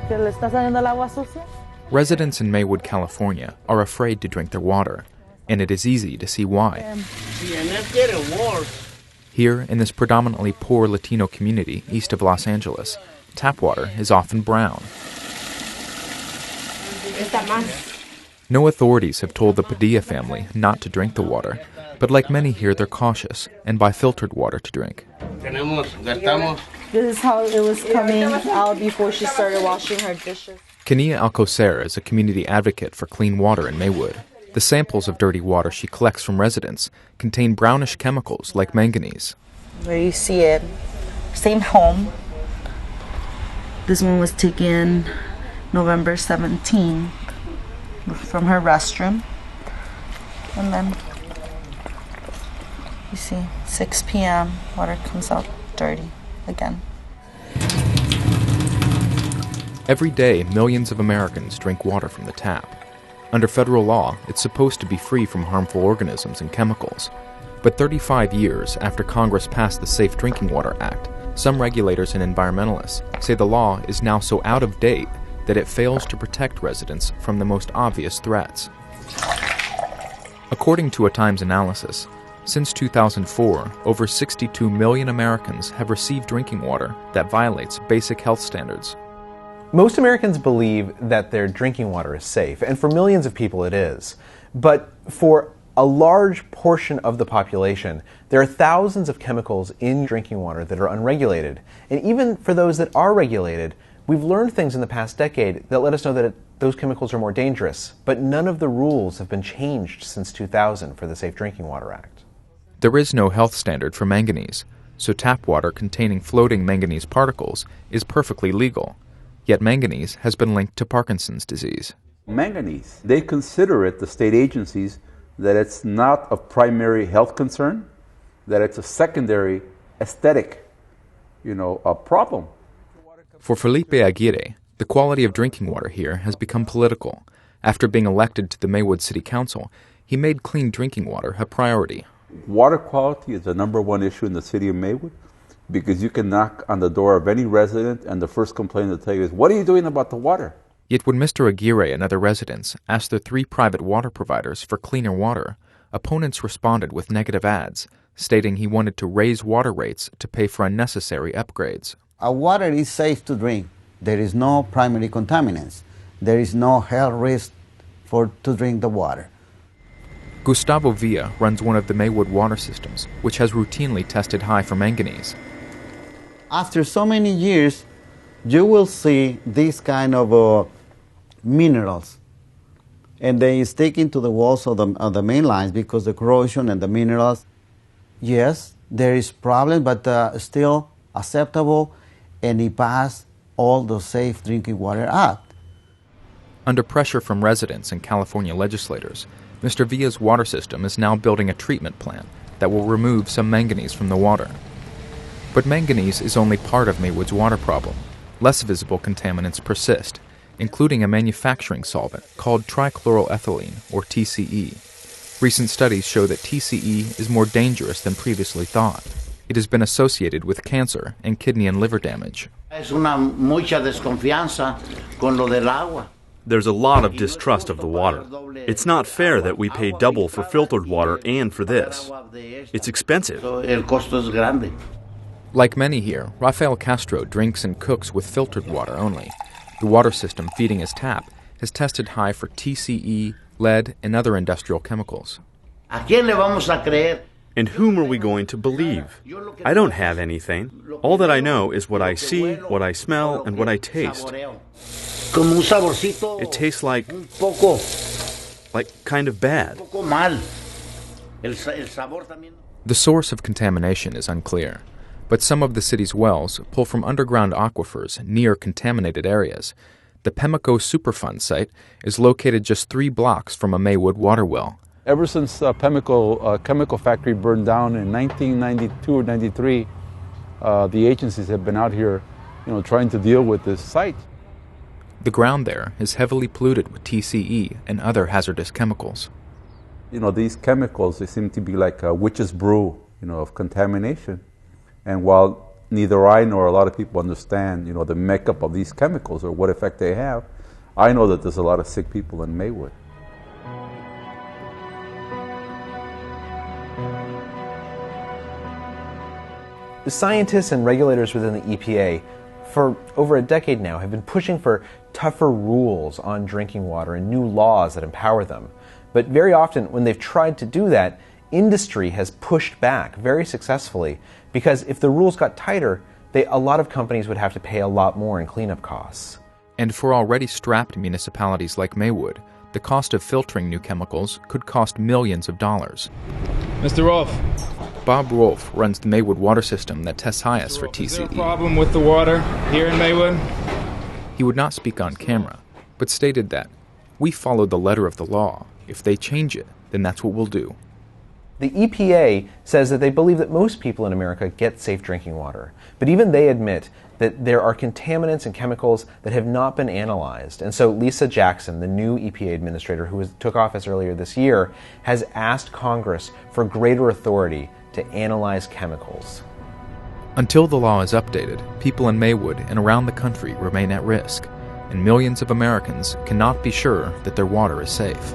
¿Que le está saliendo el agua sucia? Residents in Maywood, California are afraid to drink their water, and it is easy to see why. Here, in this predominantly poor Latino community east of Los Angeles, tap water is often brown. No authorities have told the Padilla family not to drink the water, but like many here, they're cautious and buy filtered water to drink. This is how it was coming out before she started washing her dishes. Kenia Alcocer is a community advocate for clean water in Maywood. The samples of dirty water she collects from residents contain brownish chemicals like manganese. Where you see it, same home. This one was taken November 17 from her restroom. And then, you see, 6 p.m., water comes out dirty again. Every day, millions of Americans drink water from the tap. Under federal law, it's supposed to be free from harmful organisms and chemicals. But 35 years after Congress passed the Safe Drinking Water Act, some regulators and environmentalists say the law is now so out of date that it fails to protect residents from the most obvious threats. According to a Times analysis, since 2004, over 62 million Americans have received drinking water that violates basic health standards. Most Americans believe that their drinking water is safe, and for millions of people it is. But for a large portion of the population, there are thousands of chemicals in drinking water that are unregulated. And even for those that are regulated, we've learned things in the past decade that let us know that those chemicals are more dangerous. But none of the rules have been changed since 2000 for the Safe Drinking Water Act. There is no health standard for manganese, so tap water containing floating manganese particles is perfectly legal. Yet manganese has been linked to Parkinson's disease. Manganese, they consider it, the state agencies, that it's not of primary health concern, that it's a secondary aesthetic, a problem. For Felipe Aguirre, the quality of drinking water here has become political. After being elected to the Maywood City Council, he made clean drinking water a priority. Water quality is the number one issue in the city of Maywood, because you can knock on the door of any resident and the first complaint they'll tell you is, what are you doing about the water? Yet when Mr. Aguirre and other residents asked their 3 private water providers for cleaner water, opponents responded with negative ads, stating he wanted to raise water rates to pay for unnecessary upgrades. Our water is safe to drink. There is no primary contaminants. There is no health risk to drink the water. Gustavo Villa runs one of the Maywood water systems, which has routinely tested high for manganese. After so many years, you will see these kind of minerals, and they stick into the walls of the main lines because the corrosion and the minerals. Yes, there is problem, but still acceptable, and it passed all the Safe Drinking Water Act. Under pressure from residents and California legislators, Mr. Villa's water system is now building a treatment plant that will remove some manganese from the water. But manganese is only part of Maywood's water problem. Less visible contaminants persist, including a manufacturing solvent called trichloroethylene, or TCE. Recent studies show that TCE is more dangerous than previously thought. It has been associated with cancer and kidney and liver damage. There's a lot of distrust of the water. It's not fair that we pay double for filtered water and for this. It's expensive. Like many here, Rafael Castro drinks and cooks with filtered water only. The water system feeding his tap has tested high for TCE, lead, and other industrial chemicals. And whom are we going to believe? I don't have anything. All that I know is what I see, what I smell, and what I taste. It tastes like kind of bad. The source of contamination is unclear, but some of the city's wells pull from underground aquifers near contaminated areas. The Pemmico Superfund site is located just 3 blocks from a Maywood water well. Ever since Pemmico chemical factory burned down in 1992 or 93, the agencies have been out here, trying to deal with this site. The ground there is heavily polluted with TCE and other hazardous chemicals. These chemicals, they seem to be like a witch's brew, of contamination. And while neither I nor a lot of people understand, the makeup of these chemicals or what effect they have. I know that there's a lot of sick people in Maywood. The scientists and regulators within the EPA for over a decade now have been pushing for tougher rules on drinking water and new laws that empower them. But very often when they've tried to do that, industry has pushed back very successfully, because if the rules got tighter, a lot of companies would have to pay a lot more in cleanup costs. And for already strapped municipalities like Maywood, the cost of filtering new chemicals could cost millions of dollars. Mr. Rolfe. Bob Rolfe runs the Maywood water system that tests highest for TCE. Is there a problem with the water here in Maywood? He would not speak on camera, but stated that, "We follow the letter of the law. If they change it, then that's what we'll do." The EPA says that they believe that most people in America get safe drinking water, but even they admit that there are contaminants and chemicals that have not been analyzed. And so Lisa Jackson, the new EPA administrator who took office earlier this year, has asked Congress for greater authority to analyze chemicals. Until the law is updated, people in Maywood and around the country remain at risk, and millions of Americans cannot be sure that their water is safe.